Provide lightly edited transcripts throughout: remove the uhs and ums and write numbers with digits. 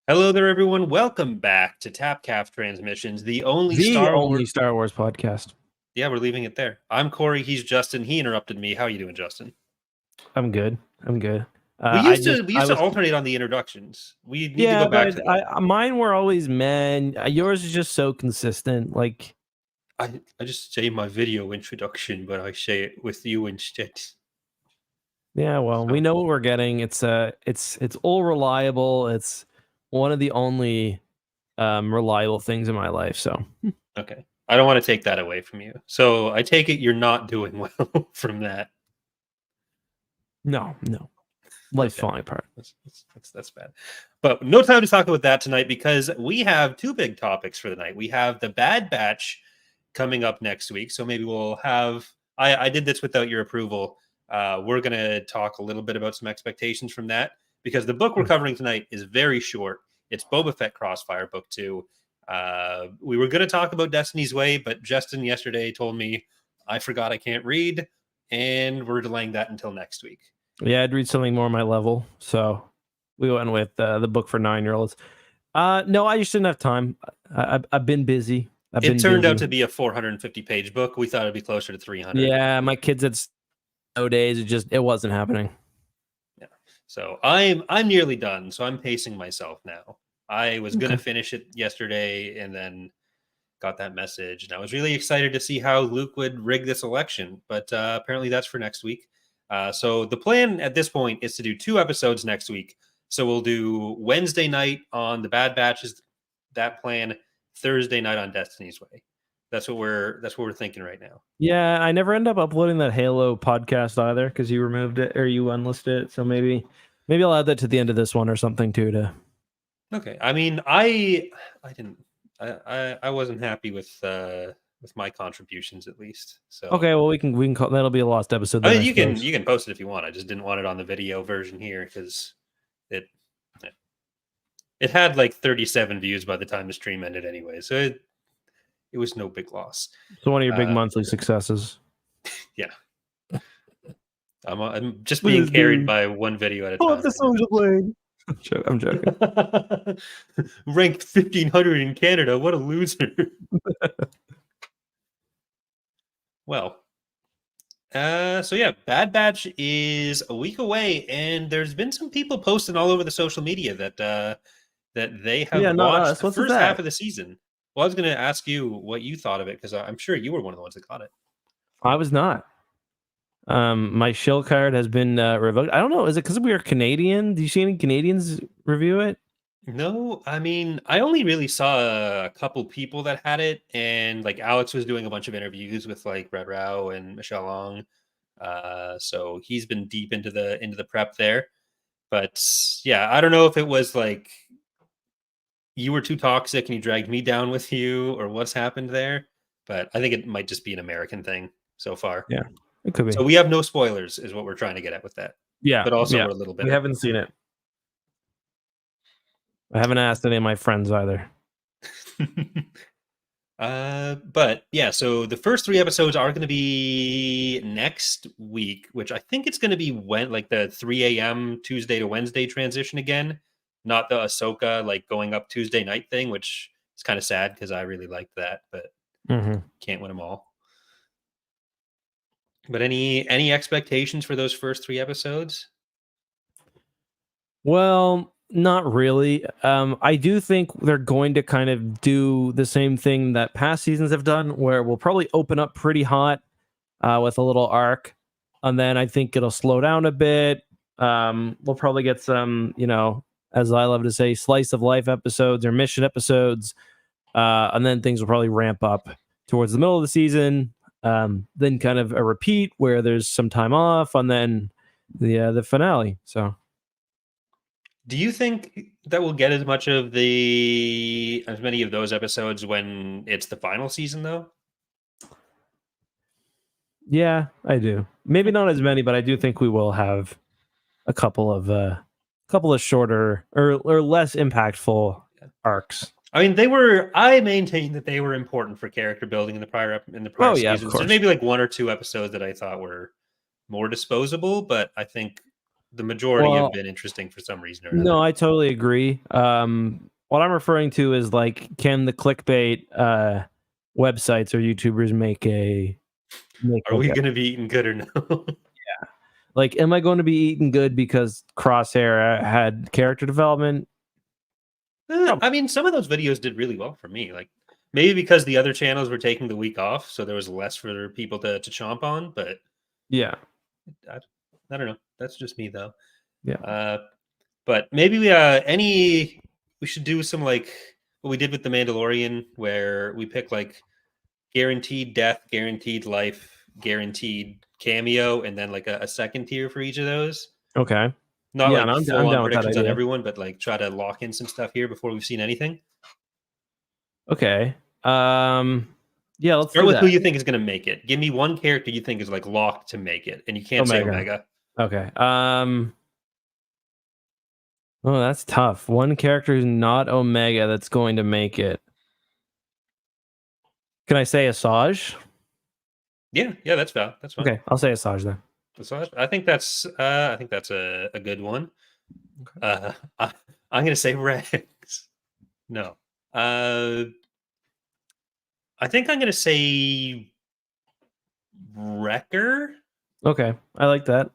Hello there, everyone. Welcome back to Tapcaf Transmissions, the only The Star only Wars. Star Wars podcast. Yeah, we're leaving it there. I'm Corey. He's Justin. He interrupted me. How you doing, Justin? I'm good. I'm good. We I used just to we I used to was alternate on the introductions. We need to go yeah, back to but that. mine were always men. Yours is just so consistent. Like I just say my video introduction, but I say it with you instead. yeah, well, we So, know what we're getting. It's all reliable. It's one of the only reliable things in my life. So okay. I don't want to take that away from you. So I take it you're not doing well from that. no, life's Okay. falling apart. That's bad. But no time to talk about that tonight because we have two big topics for the night. We have the Bad Batch coming up next week. So maybe we'll have. I did this without your approval. We're going to talk a little bit about some expectations from that because the book we're covering tonight is very short. It's Boba Fett Crossfire Book 2. We were going to talk about Destiny's Way, but Justin yesterday told me I forgot I can't read, and we're delaying that until next week. Yeah, I'd read something more on my level. So we went with the book for 9-year-olds. No, I just didn't have time. I've been busy. It turned out to be a 450-page book. We thought it'd be closer to 300. Yeah, my kids had nowadays. It wasn't happening. Yeah. So I'm nearly done. So I'm pacing myself now. I was gonna finish it yesterday and then got that message, and I was really excited to see how Luke would rig this election. But apparently that's for next week. So the plan at this point is to do 2 episodes next week. So we'll do Wednesday night on the Bad Batches, that plan, Thursday night on Destiny's Way. That's what we're thinking right now. Yeah, I never end up uploading that Halo podcast either because you removed it or you unlisted it. So maybe I'll add that to the end of this one or something too. Okay. I mean, I didn't. I wasn't happy with my contributions at least. So Okay, well we can call that'll be a lost episode. I mean, you can post it if you want. I just didn't want it on the video version here because it had like 37 views by the time the stream ended anyway. So it was no big loss. So one of your big monthly successes. Yeah. I'm just being carried by one video at a time. Pull up the social blade. I'm joking. Ranked 1500 in Canada. What a loser. Well, so yeah, Bad Batch is a week away, and there's been some people posting all over the social media that they have watched the first half of the season. Well, I was going to ask you what you thought of it because I'm sure you were one of the ones that got it. I was not. My shill card has been revoked. I don't know. Is it because we are Canadian? Do you see any Canadians review it? No, I mean, I only really saw a couple people that had it, and like Alex was doing a bunch of interviews with like Red Rao and Michelle Long. So he's been deep into the prep there. But yeah, I don't know if it was like you were too toxic and you dragged me down with you or what's happened there. But I think it might just be an American thing so far. Yeah, it could be. So we have no spoilers is what we're trying to get at with that. Yeah. But also we're a little bit. We haven't seen it. I haven't asked any of my friends either. But yeah, so the first 3 episodes are going to be next week, which I think it's going to be when like the 3 a.m. Tuesday to Wednesday transition again, not the Ahsoka like going up Tuesday night thing, which is kind of sad because I really liked that, but can't win them all. But any expectations for those first 3 episodes? Well, not really. I do think they're going to kind of do the same thing that past seasons have done, where we'll probably open up pretty hot with a little arc, and then I think it'll slow down a bit. We'll probably get some, as I love to say, slice of life episodes or mission episodes, and then things will probably ramp up towards the middle of the season. Then kind of a repeat where there's some time off, and then the finale. So. Do you think that we'll get as many of those episodes when it's the final season, though? Yeah, I do. Maybe not as many, but I do think we will have a couple of shorter or less impactful arcs. I mean, I maintain that they were important for character building in the prior seasons. There's maybe like 1 or 2 episodes that I thought were more disposable, but I think the majority Well, have been interesting for some reason or another. No, I totally agree. What I'm referring to is like, can the clickbait websites or YouTubers make Are we like, going to be eating good or no? like, am I going to be eating good because Crosshair had character development? I mean, some of those videos did really well for me. Like maybe because the other channels were taking the week off, so there was less for people to chomp on. But Yeah, I, I don't know. That's just me though. yeah. But maybe we should do some like what we did with the Mandalorian, where we pick like guaranteed death, guaranteed life, guaranteed cameo, and then like a second tier for each of those. Okay. Not Yeah, like no, full I'm on down with that predictions on idea. everyone, but like try to lock in some stuff here before we've seen anything. Okay. Yeah, let's Start do with who that. you think is going to make it. Give me one character you think is like locked to make it, and you can't say Omega. Okay. Oh, that's tough. One character who's not Omega that's going to make it. Can I say Asajj? Yeah, that's fine. That's fine. Okay, I'll say Asajj then. So I think that's a good one. Okay. I'm gonna say Rex. No. I think I'm gonna say Wrecker. Okay, I like that.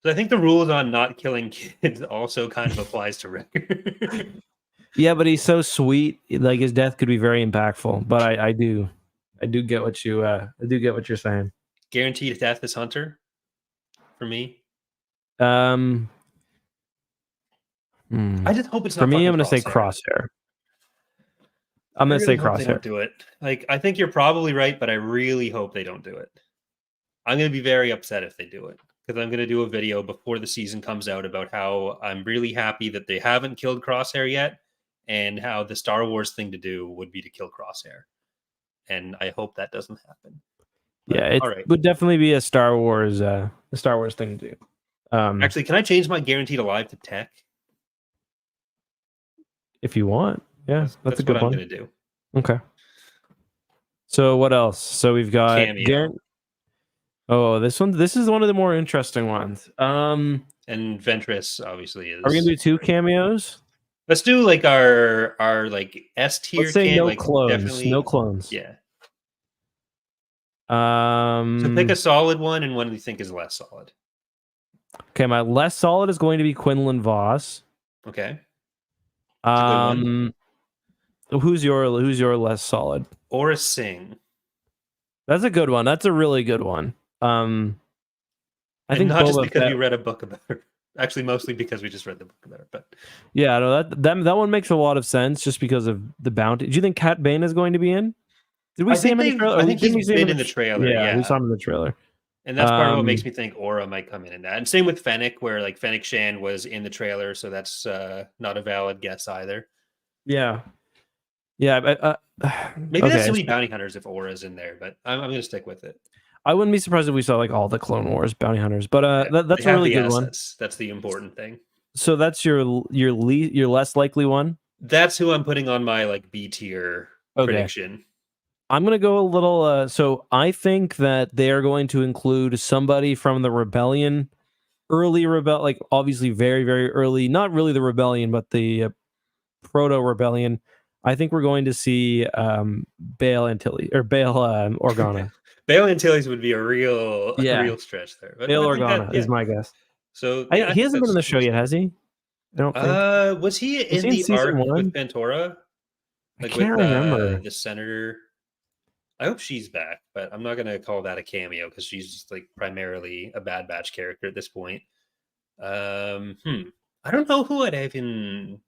So I think the rules on not killing kids also kind of applies to Wrecker. Yeah, but he's so sweet. Like his death could be very impactful. But I do get what you're saying. Guaranteed death is Hunter for me. Hmm. I just hope it's For not. me, I'm going gonna say Crosshair. I'm I gonna say really hope they don't Crosshair. do it. Like I think you're probably right, but I really hope they don't do it. I'm gonna be very upset if they do it, because I'm gonna do a video before the season comes out about how I'm really happy that they haven't killed Crosshair yet, and how the Star Wars thing to do would be to kill Crosshair. And I hope that doesn't happen. But, Yeah, it all right. would definitely be a Star Wars thing to do. Actually, can I change my guaranteed alive to tech? If you want, yeah, that's a good what one. I'm gonna do. Okay. So what else? So we've got Cameo. Oh, this is one of the more interesting ones. And Ventress obviously is. Are we gonna do 2 cameos? Let's do like our like S tier. Let's say no like, clones. Definitely. No clones. Yeah. So pick a solid one and one you think is less solid. Okay, my less solid is going to be Quinlan Voss. Okay. That's a good one. Who's your less solid? Or a Singh. That's a good one. That's a really good one. I think not Boba just because Fett, we read a book about her. Actually, mostly because we just read the book about her. But yeah, no, that one makes a lot of sense just because of the bounty. Do you think Cat Bane is going to be in? Did we see him in the trailer? I think he's been in the trailer. Yeah, we saw him in the trailer. And that's part of what makes me think Aura might come in that. And same with Fennec, where like Fennec Shan was in the trailer, so that's not a valid guess either. Yeah. Yeah. Maybe that's too many bounty hunters if Aura's in there, but I'm going to stick with it. I wouldn't be surprised if we saw like all the Clone Wars bounty hunters, but that's a really good one. That's the important thing. So that's your less likely one. That's who I'm putting on my like B tier prediction. I'm gonna go a little. So I think that they are going to include somebody from the rebellion, like obviously very very early, not really the rebellion, but the proto rebellion. I think we're going to see Bail Antilles or Bail Organa. Bail Antilles would be a real stretch there. But Bail Organa is my guess. So he hasn't been in the show yet, has he? I don't think. Was he in the arc with Pantora? Like I can't remember. The senator. I hope she's back, but I'm not going to call that a cameo because she's just like primarily a Bad Batch character at this point. I don't know who I'd even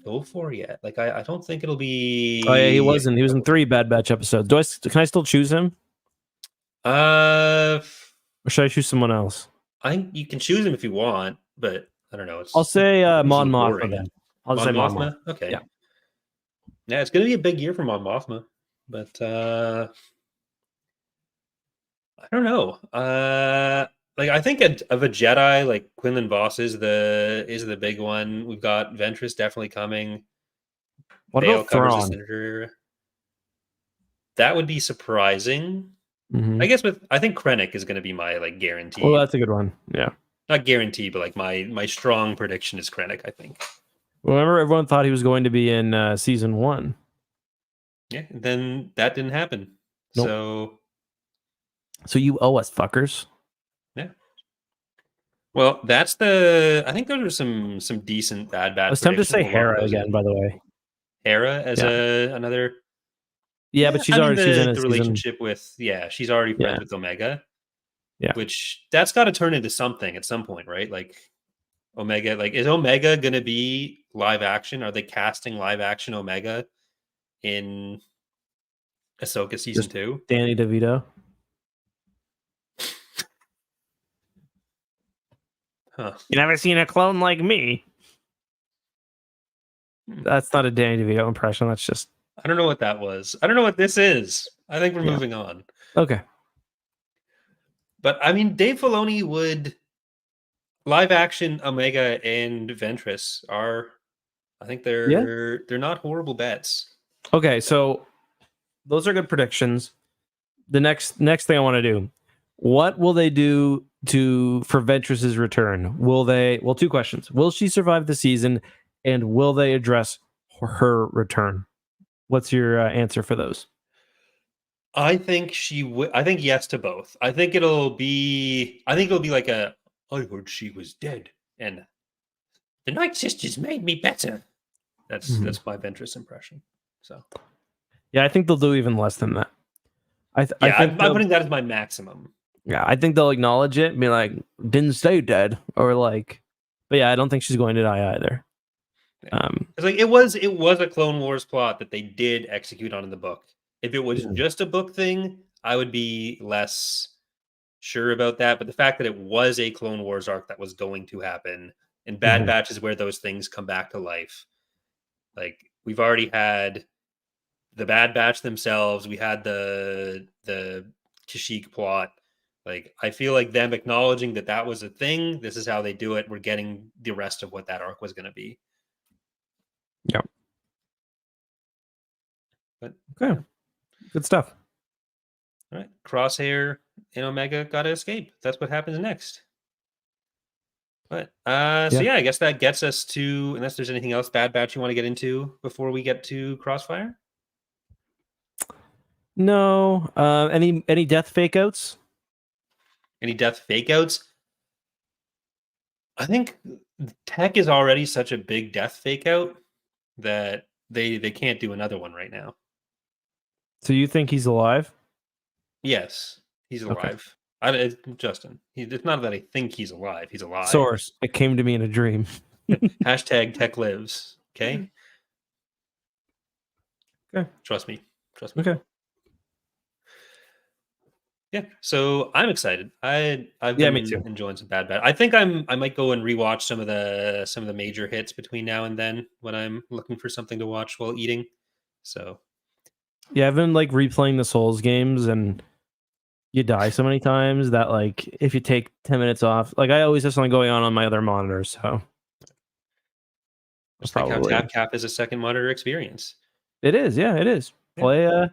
go for yet. Like I don't think it'll be. Oh yeah, he was in 3 Bad Batch episodes. Can I still choose him? Or should I choose someone else? I think you can choose him if you want, but I don't know. I'll say Mon Mothma then. I'll say Mon Mothma. Okay. Yeah, it's going to be a big year for Mon Mothma, but I don't know. Like I think of a Jedi, like Quinlan Voss is the big one. We've got Ventress definitely coming. What about Thrawn? That would be surprising. Mm-hmm. I guess I think Krennic is going to be my like guarantee. Well, that's a good one. Yeah. not guarantee, but like my strong prediction is Krennic, I think. Remember, everyone thought he was going to be in season 1. Yeah, then that didn't happen. Nope. So you owe us, fuckers. Yeah. Well, that's I think those are some decent Bad Batch. I was tempted to say Hera again, by the way. Hera as another. Yeah, but she's in a the season. Relationship with she's already friends with Omega. Yeah, which that's got to turn into something at some point, right? Like Omega, like is Omega gonna be live action? Are they casting live action Omega in Ahsoka season 2? Danny DeVito. Huh. You never seen a clone like me? That's not a Danny DeVito impression. That's just... I don't know what that was. I don't know what this is. I think we're moving on. Okay. But I mean, Dave Filoni would live action Omega and Ventress are, I think they're not horrible bets. Okay, so those are good predictions. The next thing I want to do, what will they do for Ventress's return? Will they... Well, 2 questions. Will she survive the season, and will they address her return? What's your answer for those? I think she would. I think yes to both. I think it'll be like I heard she was dead, and the Night Sisters made me better. That's my Ventress impression. So yeah, I think they'll do even less than that. I'm putting that as my maximum. Yeah, I think they'll acknowledge it and be like, didn't stay dead, or like, but yeah, I don't think she's going to die either. Yeah. It's like it was a Clone Wars plot that they did execute on in the book. If it was just a book thing, I would be less sure about that. But the fact that it was a Clone Wars arc that was going to happen, and Bad Batch is where those things come back to life. Like we've already had the Bad Batch themselves. We had the Kashyyyk plot. Like I feel like them acknowledging that was a thing. This is how they do it. We're getting the rest of what that arc was going to be. Yep. But okay. Good stuff. All right. Crosshair and Omega got to escape. That's what happens next. But so I guess that gets us to, unless there's anything else Bad Batch you want to get into before we get to Crossfire. No. Any death fake outs? Any death fake outs? I think Tech is already such a big death fake out that they can't do another one right now. So you think he's alive? Yes, he's alive. Okay. Justin, it's not that I think he's alive. He's alive. Source, it came to me in a dream. Hashtag Tech lives. Okay. Okay. Trust me. Okay. Yeah, so I'm excited. I've been me too. enjoying some Bad Batch. I think I might go and rewatch some of the major hits between now and then when I'm looking for something to watch while eating. So yeah, I've been like replaying the Souls games, and you die so many times that like if you take 10 minutes off, like I always have something going on my other monitor. So just like how Tapcaf is a second monitor experience. It is, it is. Yeah. Play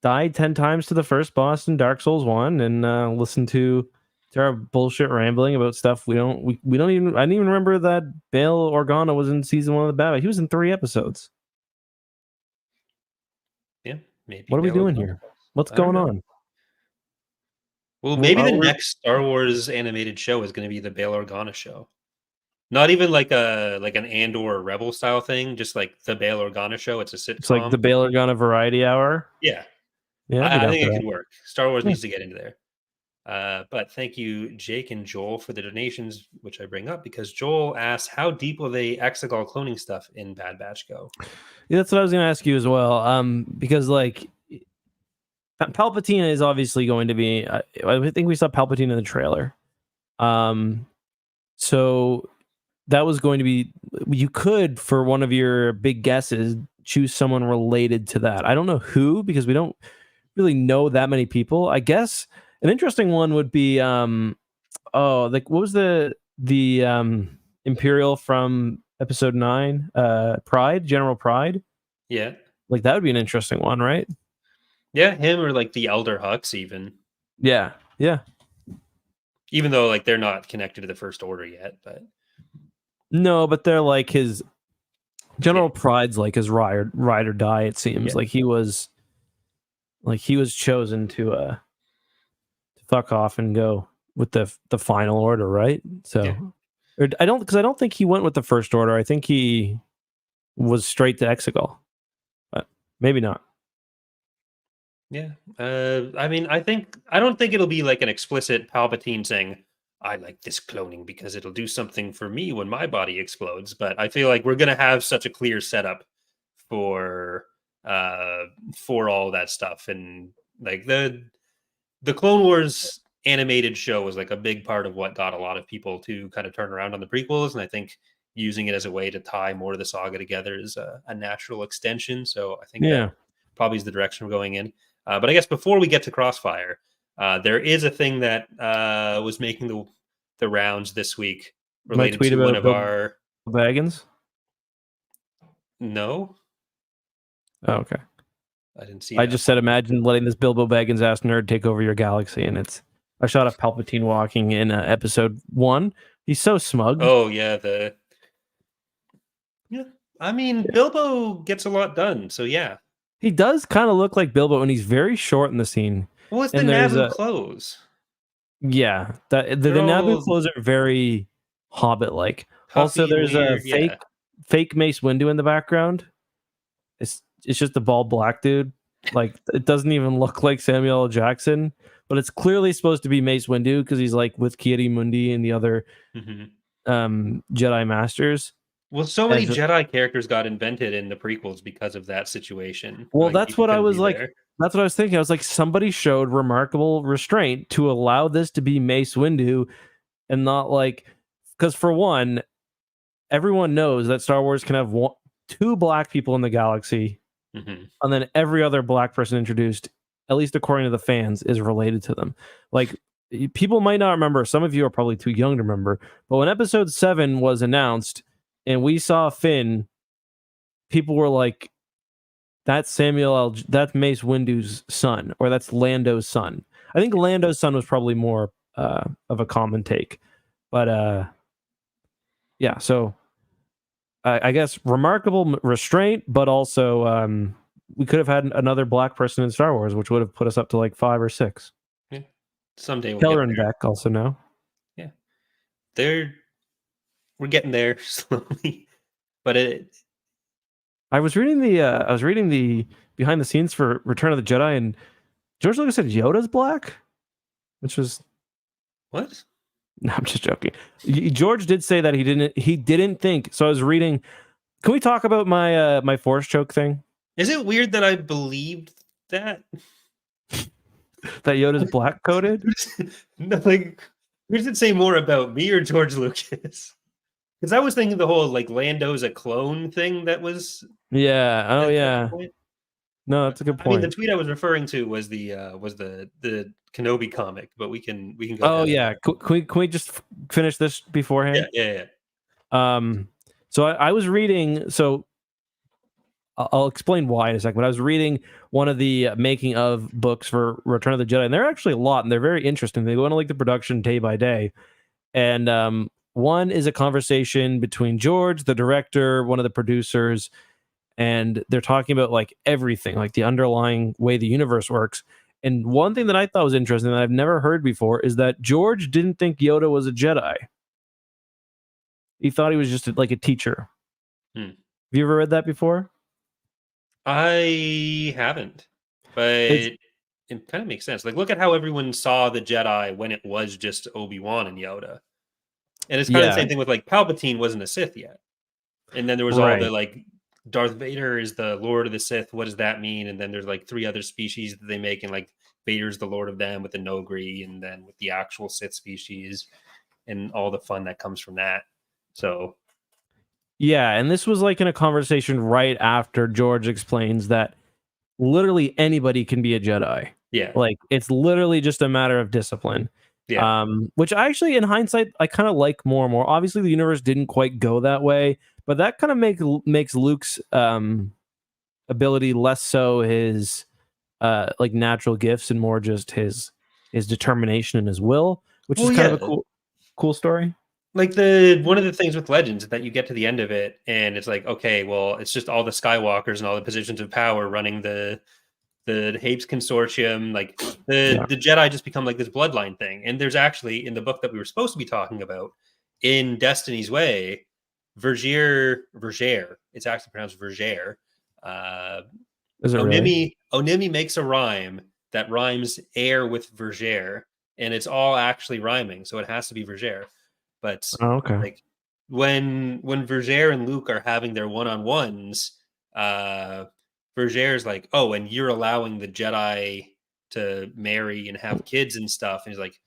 die 10 times to the first boss in Dark Souls 1 and listen to our bullshit rambling about stuff we don't even... I didn't even remember that Bail Organa was in season 1 of the Bad Batch. He was in 3 episodes. Yeah, maybe. What are we doing here? What's going on? Well, maybe the next Star Wars animated show is going to be the Bail Organa show. Not even like an Andor Rebel style thing, just like the Bail Organa show. It's a sitcom. It's like the Bail Organa Variety Hour. Yeah. I think it could work. Star Wars needs to get into there. But thank you, Jake and Joel, for the donations, which I bring up because Joel asks, how deep will the Exegol cloning stuff in Bad Batch go? Yeah, that's what I was going to ask you as well. Because like Palpatine is obviously going to be... I think we saw Palpatine in the trailer. So that was going to be... You could, for one of your big guesses, choose someone related to that. I don't know who, because we don't really know that many people. I guess an interesting one would be what was the Imperial from episode 9, Pride, General Pride? Yeah, like that would be an interesting one, right? Yeah, him or like the Elder Hux even. Yeah even though like they're not connected to the First Order yet. But No, but they're like his General Pride's like his ride or die. It seems like he was chosen to fuck off and go with the final order, right? So I don't think he went with the First Order. I think he was straight to Exegol, but maybe not. Yeah. I mean, I don't think it'll be like an explicit Palpatine saying, I like this cloning because it'll do something for me when my body explodes. But I feel like we're gonna have such a clear setup for all that stuff. And like the Clone Wars animated show was like a big part of what got a lot of people to kind of turn around on the prequels. And I think using it as a way to tie more of the saga together is a natural extension. So I think that probably is the direction we're going in. But I guess before we get to Crossfire, there is a thing that was making the rounds this week related to one of our Baggins. No. Oh, okay. I didn't see. I just said, imagine letting this Bilbo Baggins ass nerd take over your galaxy, and it's a shot of Palpatine walking in episode 1. He's so smug. Oh yeah, I mean, Bilbo gets a lot done, so yeah. He does kind of look like Bilbo, and he's very short in the scene. Well, it's the Naboo clothes. Yeah, the Naboo clothes are very Hobbit-like. Also, there's a fake Mace Windu in the background. It's just a bald black dude. Like, it doesn't even look like Samuel L. Jackson, but it's clearly supposed to be Mace Windu because he's like with Ki-Adi-Mundi and the other Jedi Masters. Well, so many Jedi characters got invented in the prequels because of that situation. Well, that's what I was like. That's what I was thinking. I was like, somebody showed remarkable restraint to allow this to be Mace Windu and not like, because for one, everyone knows that Star Wars can have 2 black people in the galaxy, and then every other black person introduced, at least according to the fans, is related to them. Like, people might not remember. Some of you are probably too young to remember. But when Episode 7 was announced and we saw Finn, people were like, that's that's Mace Windu's son, or that's Lando's son. I think Lando's son was probably more of a common take. But yeah, so I guess remarkable restraint, but also we could have had another black person in Star Wars, which would have put us up to like 5 or 6. Yeah. Someday we'll Keller and Beck also now. Yeah. We're getting there slowly. But I was reading the behind the scenes for Return of the Jedi, and George Lucas said Yoda's black, which was what? No, I'm just joking. George did say that he didn't think. So I was reading. Can we talk about my my Force choke thing? Is it weird that I believed that Yoda's black coded? No, like, who does it say more about me or George Lucas? Because I was thinking the whole like Lando's a clone thing that was. Yeah. Oh yeah. No, that's a good point. I mean, the tweet I was referring to was the Kenobi comic, but we can go. Oh yeah, can we just finish this beforehand? Yeah. So I was reading. So I'll explain why in a second. But I was reading one of the making of books for Return of the Jedi, and they're actually a lot, and they're very interesting. They go into like the production day by day, and one is a conversation between George, the director, one of the producers, and they're talking about like everything, like the underlying way the universe works. And one thing that I thought was interesting that I've never heard before is that George didn't think Yoda was a Jedi. He thought he was just like a teacher. Have you ever read that before? I haven't, but it kind of makes sense. Like, look at how everyone saw the Jedi when it was just Obi-Wan and Yoda. And it's kind of the same thing with like Palpatine wasn't a Sith yet. And then there was all the like Darth Vader is the Lord of the Sith. What does that mean? And then there's like 3 other species that they make, and like Vader's the Lord of them with the Nogri, and then with the actual Sith species and all the fun that comes from that. So yeah, and this was like in a conversation right after George explains that literally anybody can be a Jedi. Yeah. Like it's literally just a matter of discipline. Yeah. Which actually in hindsight I kind of like more and more. Obviously the universe didn't quite go that way, but that kind of makes Luke's ability less so his like natural gifts and more just his determination and his will, which is Well, kind of yeah. a cool story. Like one of the things with Legends is that you get to the end of it and it's like, okay, well, it's just all the Skywalkers and all the positions of power running the Hapes Consortium. Like Yeah. the Jedi just become like this bloodline thing. And there's actually in the book that we were supposed to be talking about, in Destiny's Way, Vergere, it's actually pronounced Vergere. Is it really? Onimi makes a rhyme that rhymes air with Vergere, and it's all actually rhyming, so it has to be Vergere. But Oh, okay. like when Vergere and Luke are having their one-on-ones, Vergere's like, "Oh, and you're allowing the Jedi to marry and have kids and stuff." And he's like,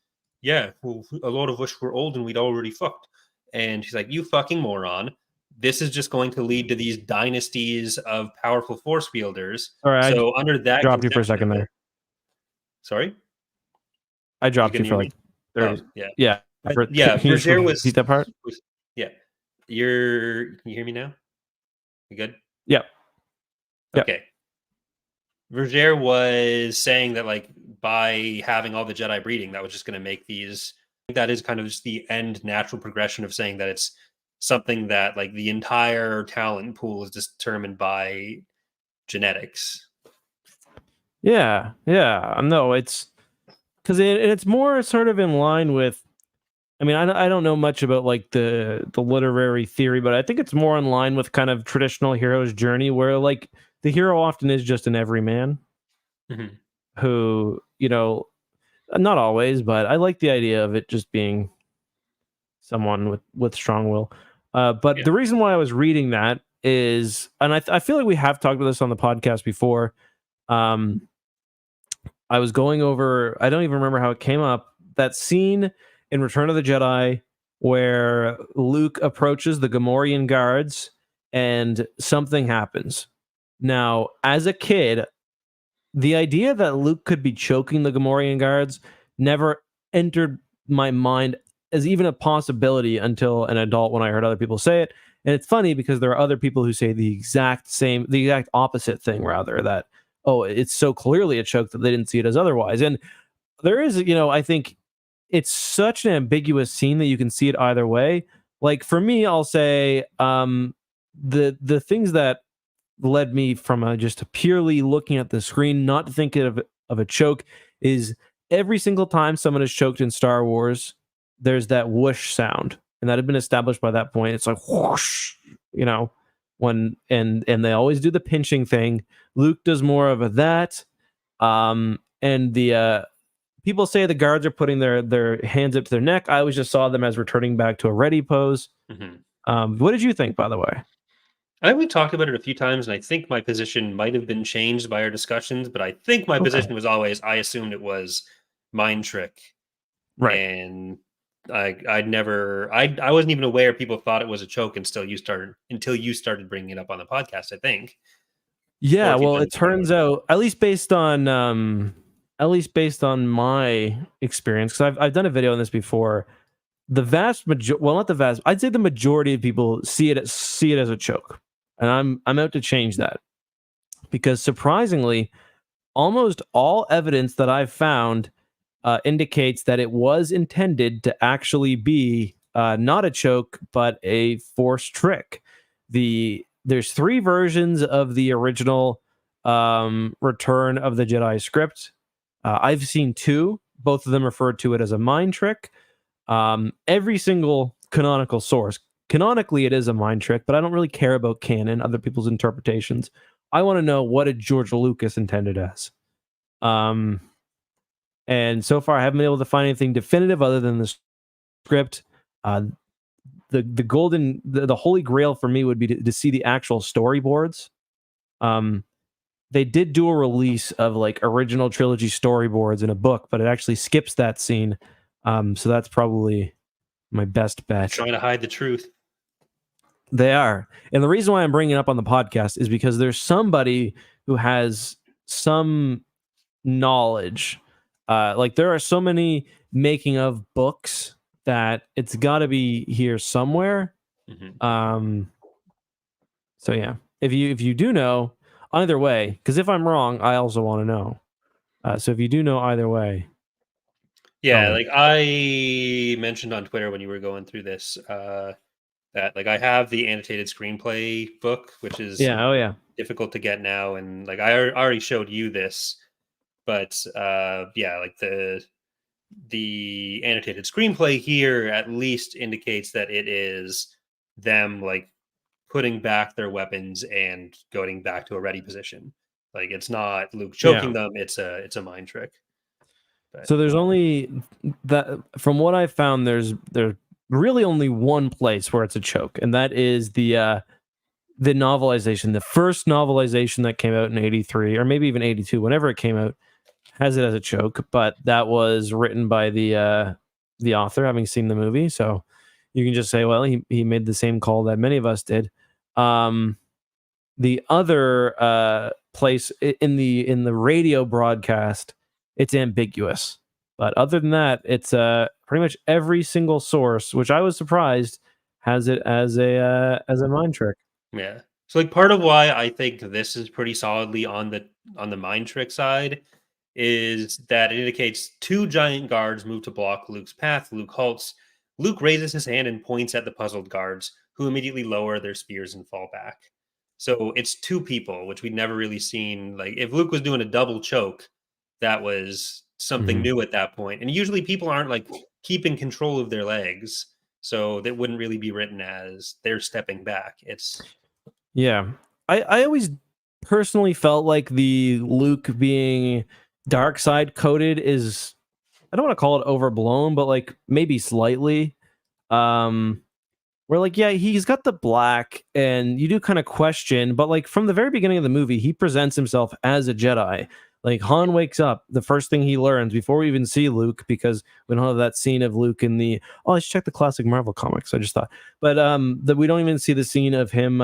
"Yeah, well, a lot of us were old and we'd already fucked." And she's like, "You fucking moron. This is just going to lead to these dynasties of powerful force wielders." All right, So under that dropped you for a conception second of it, there. sorry, I you dropped can you hear for me. like 30. Oh yeah, Yeah. yeah. Can you just Vergere repeat that part? was yeah. Can you hear me now? You good? Yep. Yep. Okay. Vergere was saying that like by having all the Jedi breeding, that was just going to make these. That is kind of just the end natural progression of saying that it's something that like the entire talent pool is determined by genetics. Yeah. Yeah. No, it's because it's more sort of in line with. I mean, I don't know much about like the literary theory, but I think it's more in line with kind of traditional hero's journey, where like the hero often is just an everyman Mm-hmm. who, not always, but I like the idea of it just being someone with strong will. But Yeah. the reason why I was reading that is, and I feel like we have talked about this on the podcast before. I was going over, I don't even remember how it came up, that scene in Return of the Jedi where Luke approaches the Gamorrean guards and something happens. Now, as a kid, the idea that Luke could be choking the Gamorrean guards never entered my mind as even a possibility until an adult when I heard other people say it. And it's funny because there are other people who say the exact opposite thing, rather, that, oh, it's so clearly a choke that they didn't see it as otherwise. And there is, I think it's such an ambiguous scene that you can see it either way. Like for me, I'll say the things that led me from just purely looking at the screen, not to think of a choke, is every single time someone is choked in Star Wars, there's that whoosh sound, and that had been established by that point. It's like whoosh, when and they always do the pinching thing. Luke does more of that, and the people say the guards are putting their hands up to their neck. I always just saw them as returning back to a ready pose. Mm-hmm. What did you think, by the way? I think we talked about it a few times, and I think my position might have been changed by our discussions, but I think my Okay. position was always I assumed it was mind trick, Right. and I wasn't even aware people thought it was a choke until you started bringing it up on the podcast, I think. Or Yeah, if you've well, done it it before. turns out, at least based on my experience, because I've done a video on this before. The vast majority, well, not the vast, I'd say the majority of people see it as a choke, and I'm out to change that, because surprisingly, almost all evidence that I've found indicates that it was intended to actually be not a choke, but a forced trick. There's 3 versions of the original Return of the Jedi script. I've seen 2. Both of them refer to it as a mind trick. Every single canonical source, canonically, it is a mind trick, but I don't really care about canon, other people's interpretations. I want to know, what did George Lucas intended as. And so far, I haven't been able to find anything definitive other than the script. The holy grail for me would be to see the actual storyboards. They did do a release of like original trilogy storyboards in a book, but it actually skips that scene. So that's probably my best bet. Trying to hide the truth. They are. And the reason why I'm bringing it up on the podcast is because there's somebody who has some knowledge. Like there are so many making of books that it's got to be here somewhere. Mm-hmm. So yeah, if you do know, either way, because if I'm wrong, I also want to know. So if you do know either way, Yeah, like I mentioned on Twitter when you were going through this, that like I have the annotated screenplay book, which is Yeah. Oh yeah. difficult to get now, and like I already showed you this, but yeah, like the annotated screenplay here at least indicates that it is them like putting back their weapons and going back to a ready position. Like it's not Luke Yeah. choking them; it's a mind trick. But So there's only that from what I found, there's really only one place where it's a choke, and that is the novelization. The first novelization that came out in 83 or maybe even 82, whenever it came out, has it as a choke, but that was written by the author, having seen the movie. So you can just say, well, he made the same call that many of us did. The other place in the radio broadcast, it's ambiguous. But other than that, it's pretty much every single source, which I was surprised, has it as a mind trick. yeah. So like part of why I think this is pretty solidly on the mind trick side is that it indicates two giant guards move to block Luke's path. Luke halts. Luke raises his hand and points at the puzzled guards, who immediately lower their spears and fall back. So it's two people, which we'd never really seen. Like if Luke was doing a double choke, that was something Mhm. new at that point. And usually people aren't like keeping control of their legs. So that wouldn't really be written as they're stepping back. It's Yeah. I always personally felt like the Luke being dark side coded is, I don't want to call it overblown, but like maybe slightly. Um where like, yeah, he's got the black and you do kind of question, but like from the very beginning of the movie, he presents himself as a Jedi. Like Han wakes up, the first thing he learns before we even see Luke, because we don't have that scene of Luke in the, oh, let's check the classic Marvel comics. I just thought, but that we don't even see the scene of him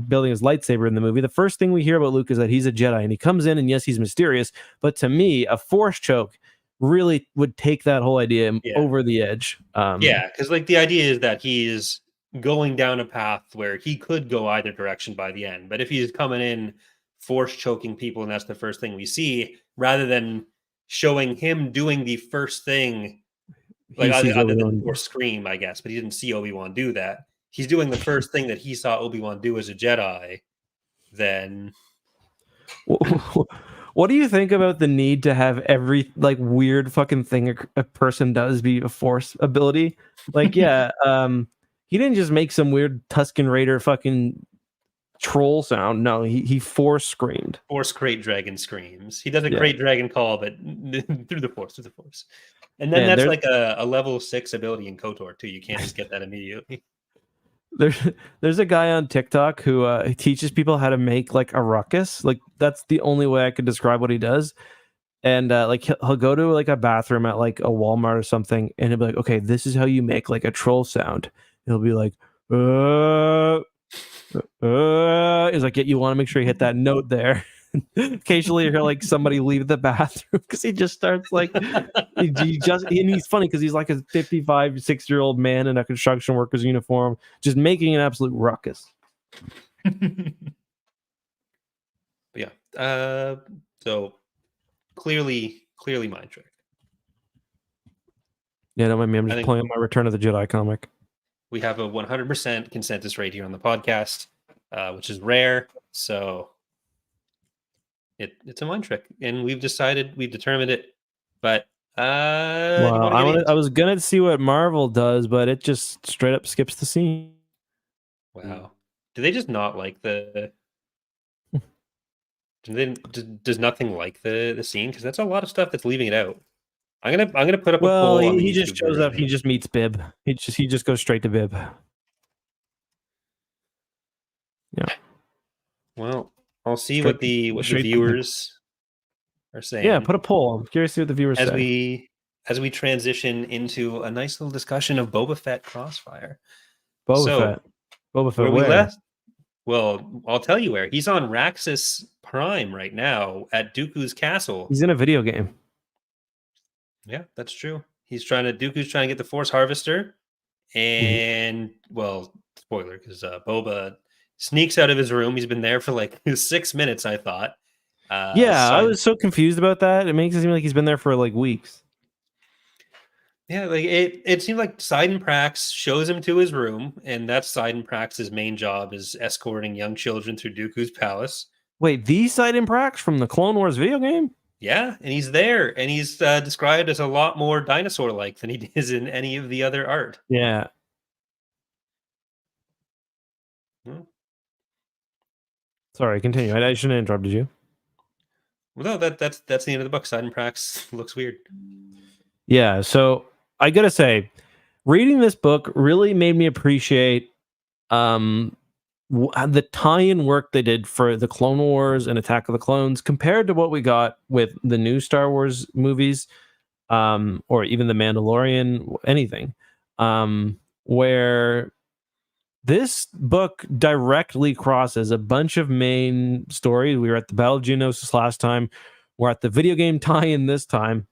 building his lightsaber in the movie. The first thing we hear about Luke is that he's a Jedi, and he comes in, and yes, he's mysterious. But to me, a Force choke really would take that whole idea yeah. over the edge. Yeah, because like the idea is that he's going down a path where he could go either direction by the end. But if he's coming in force choking people, and that's the first thing we see, rather than showing him doing the first thing, like He sees other than Obi-Wan. Force Scream, I guess, but he didn't see Obi-Wan do that. He's doing the first thing that he saw Obi-Wan do as a Jedi, then What do you think about the need to have every like weird fucking thing a person does be a Force ability? Like, yeah, he didn't just make some weird Tusken Raider fucking troll sound. No, he Force screamed. Force Crate Dragon screams. He does a Yeah. Crate Dragon call, but through the Force. And then And that's like a level 6 ability in KOTOR too. You can't just get that immediately. there's there's a guy on TikTok who he teaches people how to make like a ruckus. Like that's the only way I could describe what he does. And like he'll go to like a bathroom at like a Walmart or something, and he'll be like, "Okay, this is how you make like a troll sound." He'll be like, He's like, "Yeah, you want to make sure you hit that note there." Occasionally, you hear like somebody leave the bathroom because he just starts like and he's funny because he's like a 55, 6-year-old man in a construction worker's uniform, just making an absolute ruckus. But yeah. So clearly mind trick. Yeah, don't mind me. I'm I just think pulling up my Return of the Jedi comic. we have a 100% consensus rate here on the podcast, which is rare. So it's a mind trick, and we've determined it. But you Well, want to get I into? was gonna see what Marvel does, but it just straight up skips the scene. Wow, do they just not like the? Does nothing like the scene? Because that's a lot of stuff that's leaving it out. I'm gonna put up a Well, poll on the he just YouTube shows up. He version. just meets Bib. He just goes straight to Bib. Yeah. Well, I'll see Straight, what the straight to Bib. viewers are Yeah, saying put a poll. I'm curious to see what the viewers as say. we transition into a nice little discussion of Boba Fett Crossfire. Boba So Fett. Boba Fett where we where? left, well, I'll tell you where. He's on Raxus Prime right now at Dooku's castle. He's in a video game. Yeah, that's true. Dooku's trying to get the Force Harvester, and well, spoiler because Boba sneaks out of his room. He's been there for like 6 minutes, I thought, Yeah, I Sign was so confused about that. It makes it seem like he's been there for like weeks. Yeah, like it seemed like Seidenprax shows him to his room, and that's Seidenprax's main job is escorting young children through Dooku's palace. Wait, the side Prax from the Clone Wars video game? Yeah, and he's there, and he's described as a lot more dinosaur-like than he is in any of the other art. Yeah. Hmm. Sorry, continue. I shouldn't have interrupted you. Well, no, that's the end of the book. Seidenprax looks weird. Yeah, so I gotta say, reading this book really made me appreciate the tie-in work they did for the Clone Wars and Attack of the Clones compared to what we got with the new Star Wars movies, or even the Mandalorian, anything, where this book directly crosses a bunch of main stories. We were at the Battle of Geonosis last time. We're at the video game tie-in this time.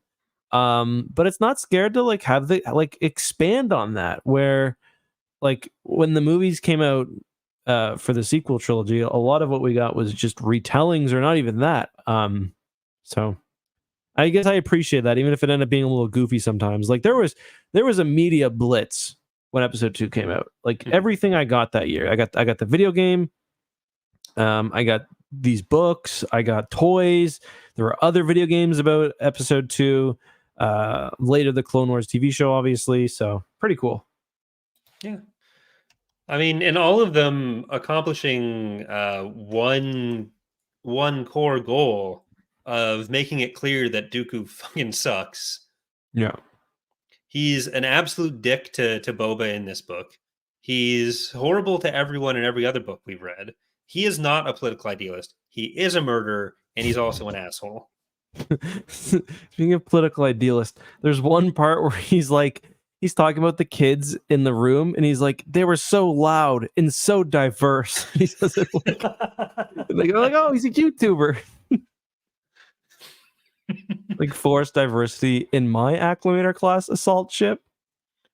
But it's not scared to like have the like expand on that, where like when the movies came out for the sequel trilogy, a lot of what we got was just retellings or not even that. So I guess I appreciate that, even if it ended up being a little goofy sometimes. Like there was a media blitz when episode 2 came out. Like everything I got that year. I got the video game. I got these books, I got toys. There were other video games about episode 2. Later the Clone Wars TV show, obviously. So pretty cool. Yeah. I mean, and all of them accomplishing one core goal of making it clear that Dooku fucking sucks. Yeah. He's an absolute dick to Boba in this book. He's horrible to everyone in every other book we've read. He is not a political idealist. He is a murderer, and he's also an asshole. Speaking of political idealist, there's one part where he's talking about the kids in the room, and he's like, they were so loud and so diverse. He says it like, oh, he's a YouTuber. Like forced diversity in my acclimator class assault ship.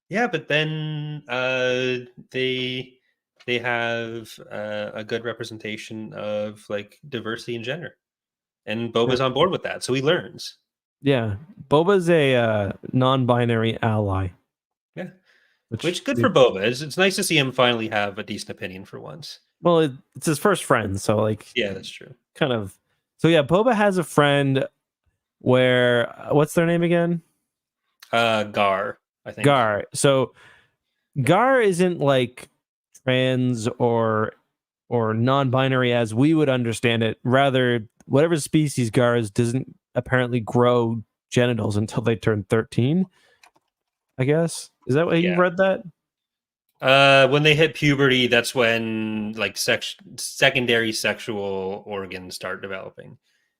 Yeah, but then they have a good representation of like diversity and gender, and Boba's on board with that, so he learns. Yeah, Boba's a non-binary ally. Yeah, which good for Boba. It's nice to see him finally have a decent opinion for once. Well, it's his first friend, so like, yeah, that's true. Kind of. So yeah, Boba has a friend where what's their name again? Gar, I think. Gar. So Gar isn't like trans or non-binary as we would understand it. Rather, whatever species Gar is doesn't apparently grow genitals until they turn 13. I guess. Is that what you read that? When they hit puberty, that's when like secondary sexual organs start developing.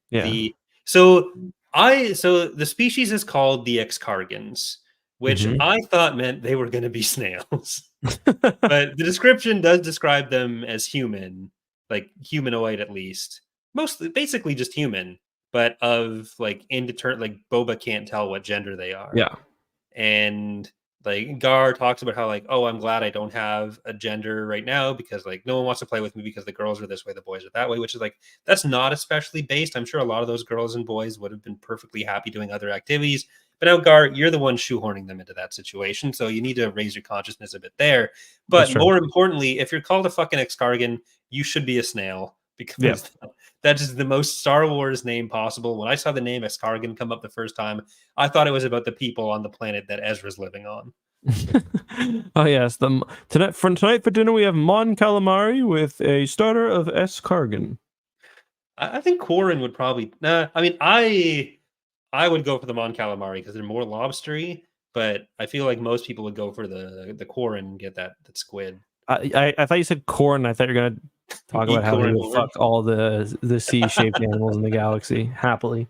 Yeah. So the species is called the Excargans, which I thought meant they were going to be snails. But the description does describe them as human, like humanoid at least. Mostly, basically just human, but of like indeterminate, like Boba can't tell what gender they are. Yeah. And like Gar talks about how like, oh, I'm glad I don't have a gender right now because like no one wants to play with me because the girls are this way, the boys are that way, which is like, that's not especially based. I'm sure a lot of those girls and boys would have been perfectly happy doing other activities. But now, Gar, you're the one shoehorning them into that situation. So you need to raise your consciousness a bit there. But more importantly, if you're called a fucking Excargan, you should be a snail because that is the most Star Wars name possible. When I saw the name Excargan come up the first time, I thought it was about the people on the planet that Ezra's living on. Oh yes, tonight for dinner we have Mon Calamari with a starter of Escargan. I think Quarren would probably. I mean, I would go for the Mon Calamari because they're more lobstery, but I feel like most people would go for the Quarren and get that squid. I thought you said corn. I thought you were gonna talk about how he would fuck all the sea-shaped animals in the galaxy happily.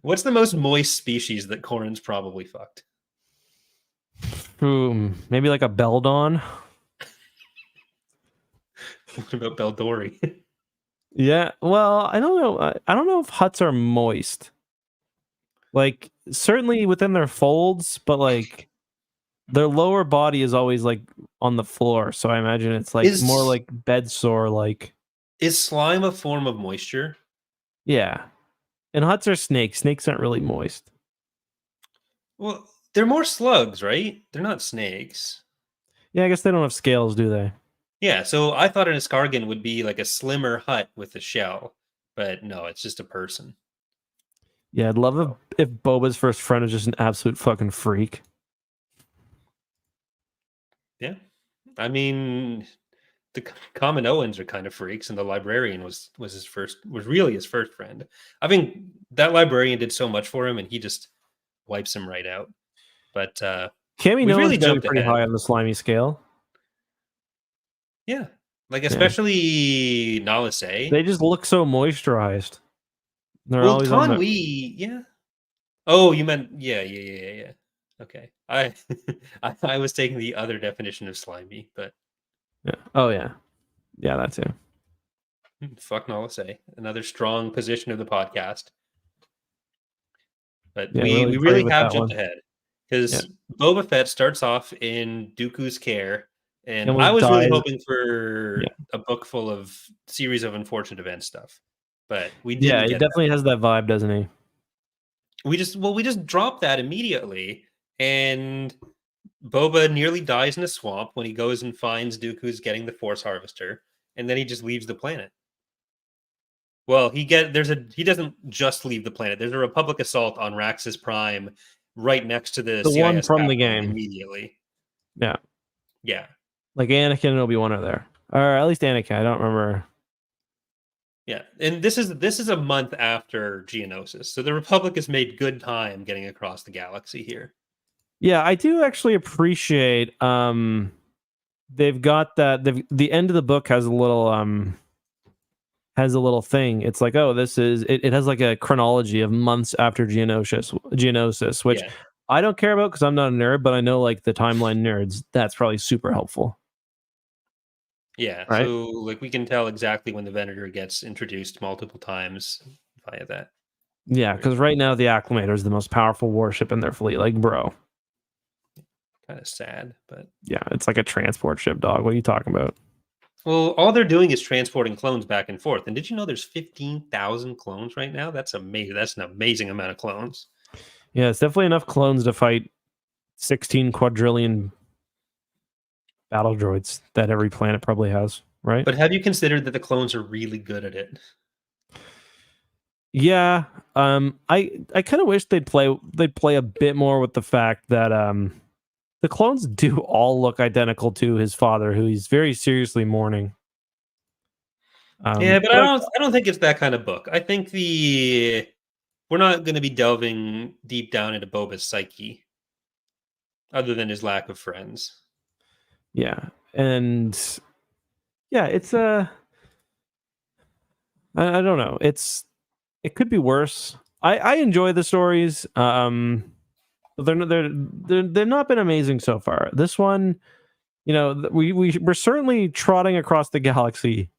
What's the most moist species that Quarren's probably fucked? Maybe like a Beldon. What about Beldori? Yeah, well, I don't know. I don't know if Hutts are moist. Like certainly within their folds, but like their lower body is always like on the floor. So I imagine it's like more like bed sore. Like, is slime a form of moisture? Yeah. And huts are snakes. Snakes aren't really moist. Well, they're more slugs, right? They're not snakes. Yeah, I guess they don't have scales, do they? Yeah, so I thought an escargot would be like a slimmer hut with a shell, but no, it's just a person. Yeah, I'd love if Boba's first friend is just an absolute fucking freak. Yeah, I mean, the Kaminoans are kind of freaks, and the librarian was really his first friend. I mean, that librarian did so much for him, and he just wipes him right out. But Cammy we Nolan's really getting jumped pretty ahead. high on the slimy scale. Yeah, like Yeah. especially Nalise. They just look so moisturized. They're Well, always on Tanwi, yeah. Oh, you meant yeah. Okay, I was taking the other definition of slimy, but Yeah. Oh yeah, yeah, that too. fuck Nalise, another strong position of the podcast. But Yeah, we pray really with have that jumped one. ahead Yeah, because Boba Fett starts off in Dooku's care, he and I almost was really dies. hoping for Yeah, a book full of series of unfortunate event stuff, but we yeah, didn't he get that. definitely has that vibe, doesn't he? We just dropped that immediately, and Boba nearly dies in a swamp when he goes and finds Dooku's getting the Force Harvester, and then he just leaves the planet. Well, he doesn't just leave the planet. There's a Republic assault on Raxus Prime right next to the The one CIS from the captain game. immediately. Yeah, Yeah. like Anakin and Obi-Wan are there, or at least Anakin. I don't remember. Yeah. And this is a month after Geonosis. So the Republic has made good time getting across the galaxy here. Yeah, I do actually appreciate. They've got that. The end of the book has a little thing. It's like, oh, this is it has like a chronology of months after Geonosis, which Yeah. I don't care about because I'm not a nerd, but I know like the timeline nerds, that's probably super helpful. Yeah. Right? So like we can tell exactly when the Venator gets introduced multiple times via that. Yeah, because right now the Acclimator is the most powerful warship in their fleet. Like, bro. Kind of sad, but Yeah, it's like a transport ship, dog. What are you talking about? well, all they're doing is transporting clones back and forth. And did you know there's 15,000 clones right now? That's amazing. That's an amazing amount of clones. Yeah, it's definitely enough clones to fight 16 quadrillion battle droids that every planet probably has, right? But have you considered that the clones are really good at it? Yeah, I kind of wish they'd play a bit more with the fact that the clones do all look identical to his father, who he's very seriously mourning. Yeah, but I don't think it's that kind of book. I think we're not going to be delving deep down into Boba's psyche, other than his lack of friends. Yeah, and yeah, it's I don't know. It could be worse. I enjoy the stories. But they're not been amazing so far. This one, you know, we're certainly trotting across the galaxy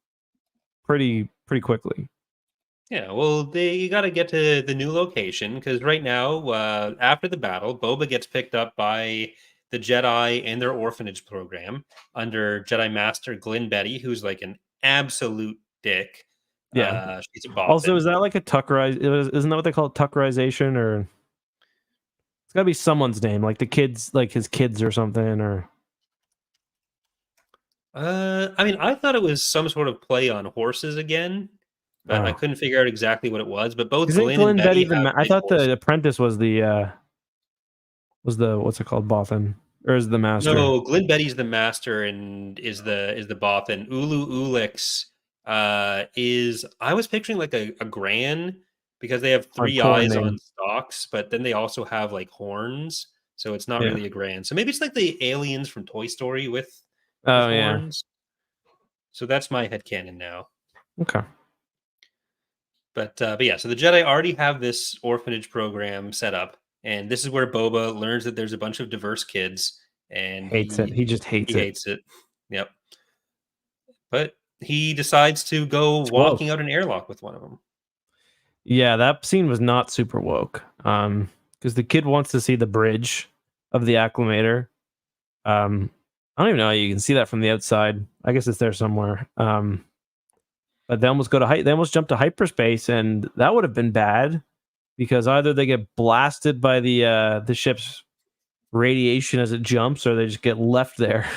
pretty quickly. Yeah, well, you got to get to the new location because right now, after the battle, Boba gets picked up by the Jedi and their orphanage program under Jedi Master Glyn Betty, who's like an absolute dick. Yeah. She's a boffin. Also, is that like a tuckerize? Isn't that what they call it, tuckerization? Or it's got to be someone's name, like the kids, like his kids or something. Or I mean, I thought it was some sort of play on horses again, but I couldn't figure out exactly what it was. But both isn't Glyn and Glenn Betty Betty have I big thought horses. the apprentice was the what's it called, Bothan, or is the master? No, Glyn Betty's the master and is the boff, and Ulu Ulix is I was picturing like a gran because they have three eyes on stalks, but then they also have like horns, so it's not really a gran. So maybe it's like the aliens from Toy Story with horns. So that's my headcanon now. Okay. But yeah, so the Jedi already have this orphanage program set up, and this is where Boba learns that there's a bunch of diverse kids, and Hates it. He just hates he it. hates it. Yep. But he decides to go walking out an airlock with one of them. Yeah, that scene was not super woke. Because the kid wants to see the bridge of the Acclimator. I don't even know how you can see that from the outside. I guess it's there somewhere. But they almost jump to hyperspace, and that would have been bad. because either they get blasted by the ship's radiation as it jumps, or they just get left there.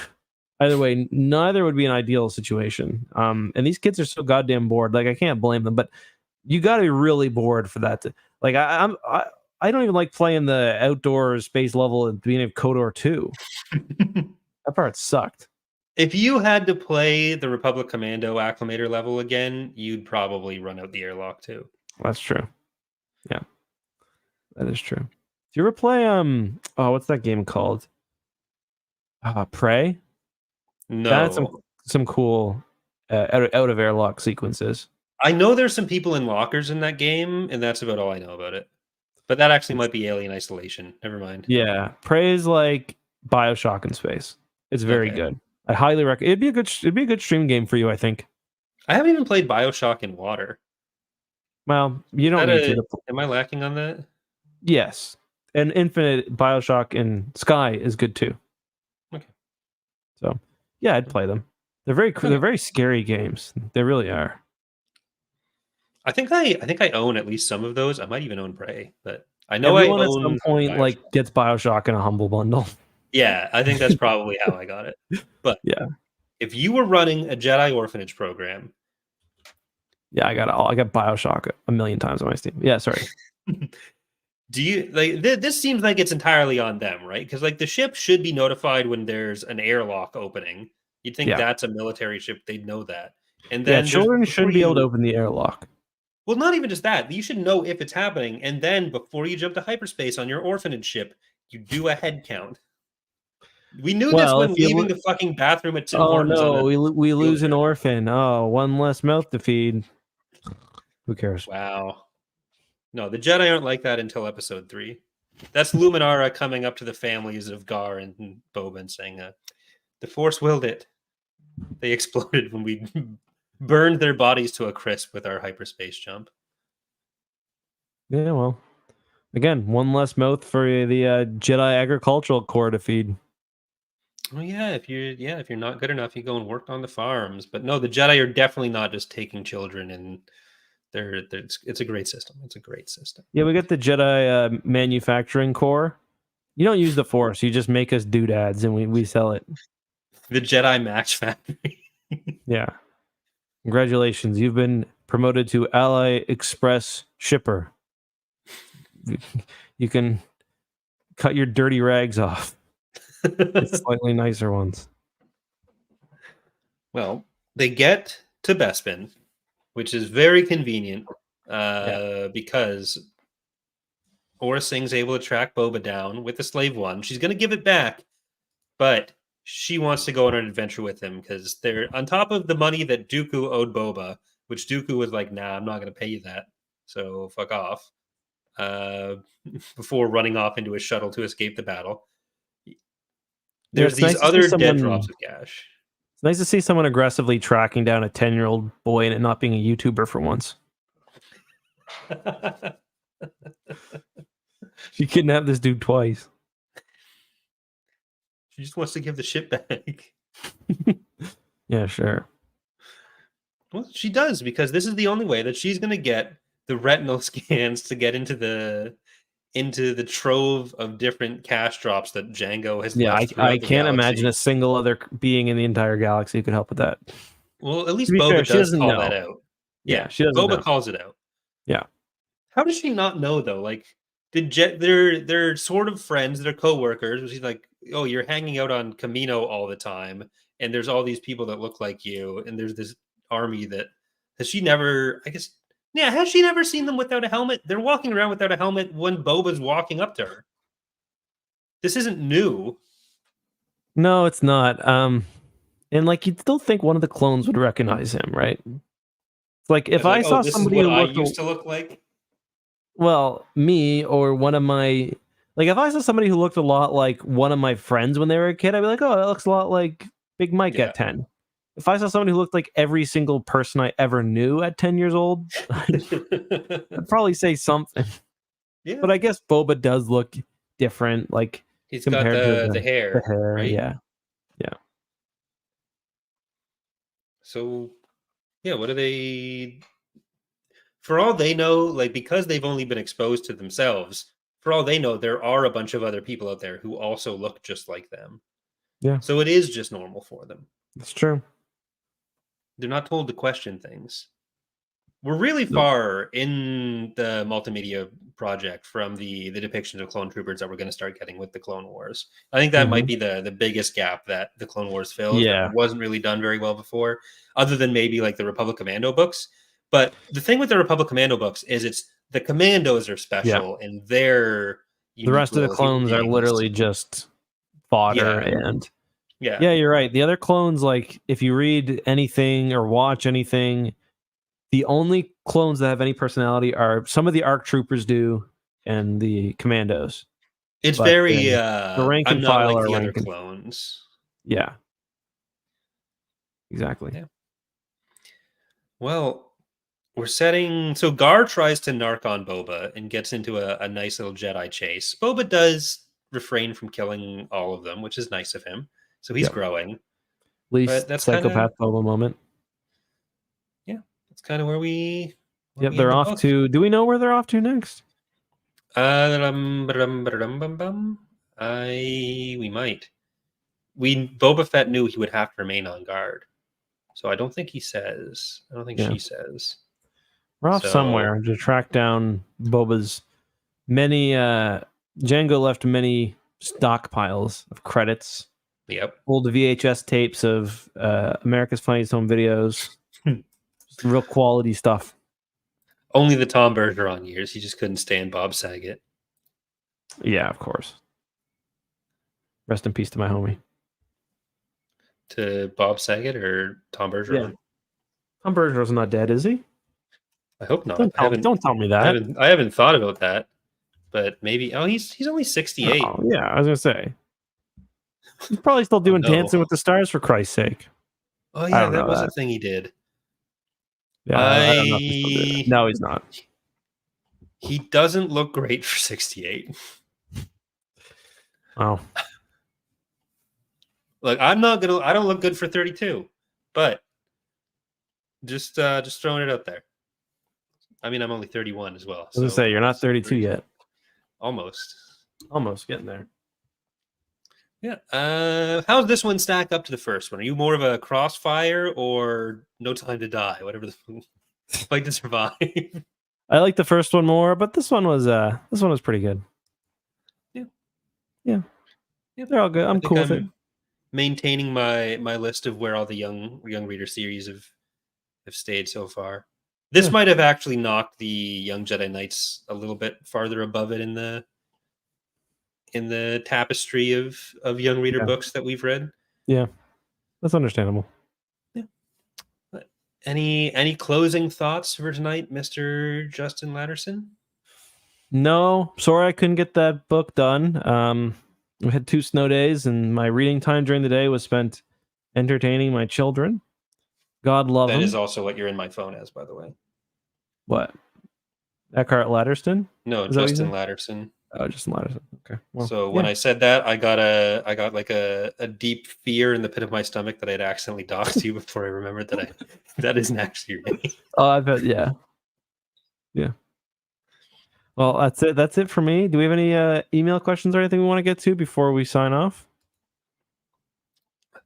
Either way, neither would be an ideal situation. And these kids are so goddamn bored. Like, I can't blame them, but you got to be really bored for that. Like, I don't even like playing the outdoor space level at the beginning of KOTOR 2. That part sucked. If you had to play the Republic Commando Acclimator level again, you'd probably run out the airlock too. That's true. Yeah, that is true. Do you ever play what's that game called? Prey. No, That's some cool out of airlock sequences. I know there's some people in lockers in that game, and that's about all I know about it. But that actually might be Alien Isolation. Never mind. Yeah, Prey is like BioShock in space. It's very good. I highly recommend. It'd be a good stream game for you, I think. I haven't even played BioShock in water. Well, you don't need to. Am I lacking on that? Yes, and Infinite BioShock in Sky is good too. Okay. So yeah, I'd play them. They're very cool. They're very scary games. They really are. I think I own at least some of those. I might even own Prey, but I know Everyone I at own some point BioShock. gets BioShock in a humble bundle. Yeah, I think that's probably how I got it. But yeah, if you were running a Jedi orphanage program, yeah, I got BioShock a million times on my Steam. Yeah, sorry. do you like this? Seems like it's entirely on them, right? Because like the ship should be notified when there's an airlock opening. You'd think that's a military ship; they'd know that. And then children shouldn't be able to open the airlock. Well, not even just that. You should know if it's happening, and then before you jump to hyperspace on your orphanage ship, you do a head count. We knew this when leaving the fucking bathroom at Tim Hortons. Oh no, we lose an orphan. Oh, one less mouth to feed. Who cares? Wow. No, the Jedi aren't like that until episode 3. That's Luminara coming up to the families of Gar and Boba and saying, the Force willed it. They exploded when we burned their bodies to a crisp with our hyperspace jump. Yeah, well, again, one less mouth for the Jedi Agricultural Corps to feed. Well, yeah, if you're not good enough, you go and work on the farms. But no, the Jedi are definitely not just taking children, and it's a great system. It's a great system. Yeah, we got the Jedi Manufacturing Corps. You don't use the Force; you just make us doodads, and we sell it. The Jedi Match Factory. Yeah, congratulations! You've been promoted to Ally Express Shipper. You can cut your dirty rags off. It's slightly nicer ones. Well, they get to Bespin, which is very convenient because Aurra Singh's able to track Boba down with the Slave One. She's going to give it back, but she wants to go on an adventure with him because they're on top of the money that Dooku owed Boba, which Dooku was like, nah, I'm not going to pay you that. So fuck off. Before running off into a shuttle to escape the battle. There's these other dead drops of cash. It's nice to see someone aggressively tracking down a 10-year-old boy and it not being a YouTuber for once. She kidnapped this dude twice. She just wants to give the ship back. Yeah, sure. Well, she does, because this is the only way that she's going to get the retinal scans to get into the trove of different cash drops that Django has left. I can't imagine a single other being in the entire galaxy who could help with that. Well, at least Boba does call that out. Yeah, she doesn't know. Boba calls it out. Yeah. How does she not know, though? Like, they're sort of friends, they're co-workers. She's like, oh, you're hanging out on Camino all the time, and there's all these people that look like you, and there's this army that... Has she never... I guess... Yeah, has she never seen them without a helmet? They're walking around without a helmet when Boba's walking up to her. This isn't new. No, it's not. And like, you'd still think one of the clones would recognize him, right? It's like if I saw somebody who looked... used to look like. Well, me or one of my... Like, if I saw somebody who looked a lot like one of my friends when they were a kid, I'd be like, oh, that looks a lot like Big Mike at 10. If I saw somebody who looked like every single person I ever knew at 10 years old, I'd probably say something. Yeah. But I guess Boba does look different. Like, he's got the hair. The hair, right? Yeah. So, yeah, what do they... for all they know, like because they've only been exposed to themselves, for all they know, there are a bunch of other people out there who also look just like them. Yeah. So it is just normal for them. That's true. They're not told to question things. We're really Nope. far in the multimedia project from the depictions of clone troopers that we're going to start getting with the Clone Wars. I think that might be the biggest gap that the Clone Wars fills Yeah. that wasn't really done very well before, other than maybe like the Republic Commando books. But the thing with the Republic Commando books is it's the commandos are special and they're the rest of the clones are literally just fodder and yeah, you're right. The other clones, like if you read anything or watch anything, the only clones that have any personality are some of the ARC troopers do and the commandos. It's But very the rank I'm and not file like are the other rank and- clones. Yeah. Exactly. Yeah. Well, we're setting. So Gar tries to narc on Boba and gets into a nice little Jedi chase. Boba does refrain from killing all of them, which is nice of him. So he's growing. Least that's psychopath Boba moment. Yeah, that's kind of where we. Yep, they're off to. Do we know where they're off to next? We might. Boba Fett knew he would have to remain on guard, so I don't think he says. I don't think she says. We're off somewhere to track down Boba's many. Django left many stockpiles of credits. Yep. Old VHS tapes of America's Funniest Home Videos. Real quality stuff. Only the Tom Bergeron years. He just couldn't stand Bob Saget. Yeah, of course. Rest in peace to my homie. To Bob Saget or Tom Bergeron? Yeah. Tom Bergeron's not dead, is he? I hope not. Don't tell me that. I haven't thought about that, but maybe. Oh, he's only 68. Oh, yeah, I was gonna say. He's probably still doing Dancing with the Stars, for Christ's sake. Oh yeah, that was a thing he did. Yeah, I don't know if he's still doing it. No, he's not. He doesn't look great for 68. Oh. Look, I don't look good for 32, but just throwing it out there. I mean, I'm only 31 as well. I was gonna say you're not 32 yet. Almost getting there. Yeah. How's this one stack up to the first one? Are you more of a Crossfire or No Time to Die? Whatever the Fight to Survive. I like the first one more, but this one was pretty good. Yeah. They're all good. I'm cool with it. Maintaining my list of where all the young reader series have stayed so far. This might have actually knocked the Young Jedi Knights a little bit farther above it in the tapestry of young reader books that we've read. Yeah, that's understandable. Yeah. Any closing thoughts for tonight, Mr. Justin Latterson? No, sorry I couldn't get that book done. We had 2 snow days, and my reading time during the day was spent entertaining my children. God love them. That is also what you're in my phone as, by the way. What? Eckhart Latterston? No, Justin Latterson. Oh, Justin Latterson. Okay. Well, so when I said that, I got like a deep fear in the pit of my stomach that I'd accidentally doxed you before I remembered that isn't actually your name. Oh, I bet. Yeah. Well, that's it. That's it for me. Do we have any email questions or anything we want to get to before we sign off?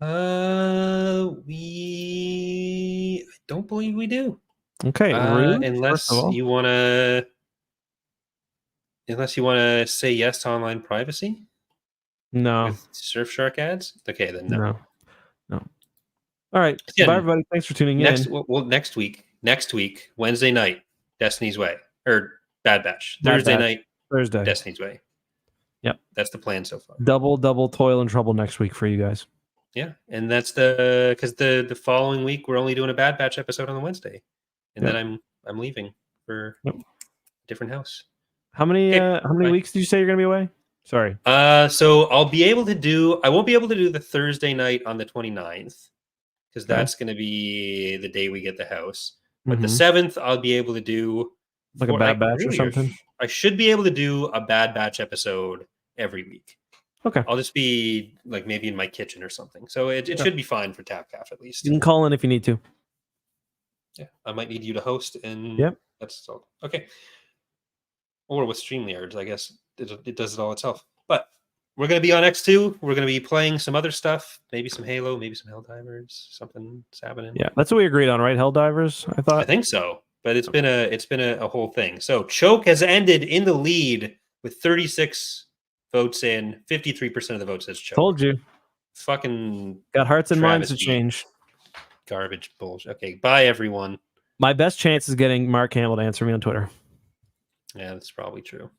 I don't believe we do. Okay. Unless you want to say yes to online privacy. No. With Surfshark ads. Okay, then no. All right. Again, bye, everybody. Thanks for tuning in. Next week, Wednesday night, Destiny's Way or Bad Batch. Thursday night, Destiny's Way. Yep, that's the plan so far. Double toil and trouble next week for you guys. Yeah, and that's because the following week we're only doing a Bad Batch episode on the Wednesday, and then I'm leaving for a different house. How many weeks did you say you're gonna be away? Sorry. So I won't be able to do the Thursday night on the 29th because that's going to be the day we get the house. But the 7th, I'll be able to do like a Bad Batch or something. I should be able to do a Bad Batch episode every week. Okay. I'll just be like maybe in my kitchen or something. So it should be fine for Tapcaf at least. You can call in if you need to. Yeah, I might need you to host and That's all. Okay. Or with StreamYards, I guess it does it all itself. But we're going to be on X2. We're going to be playing some other stuff. Maybe some Halo, maybe some Helldivers. Something's happening. Yeah, that's what we agreed on, right? Helldivers, I thought. I think so. But it's been a whole thing. So Choke has ended in the lead with 36 votes in. 53% of the votes says Choke. Told you. Fucking Got hearts and minds to travesty. change. Garbage bullshit. Okay, bye everyone. My best chance is getting Mark Hamill to answer me on Twitter. Yeah, that's probably true.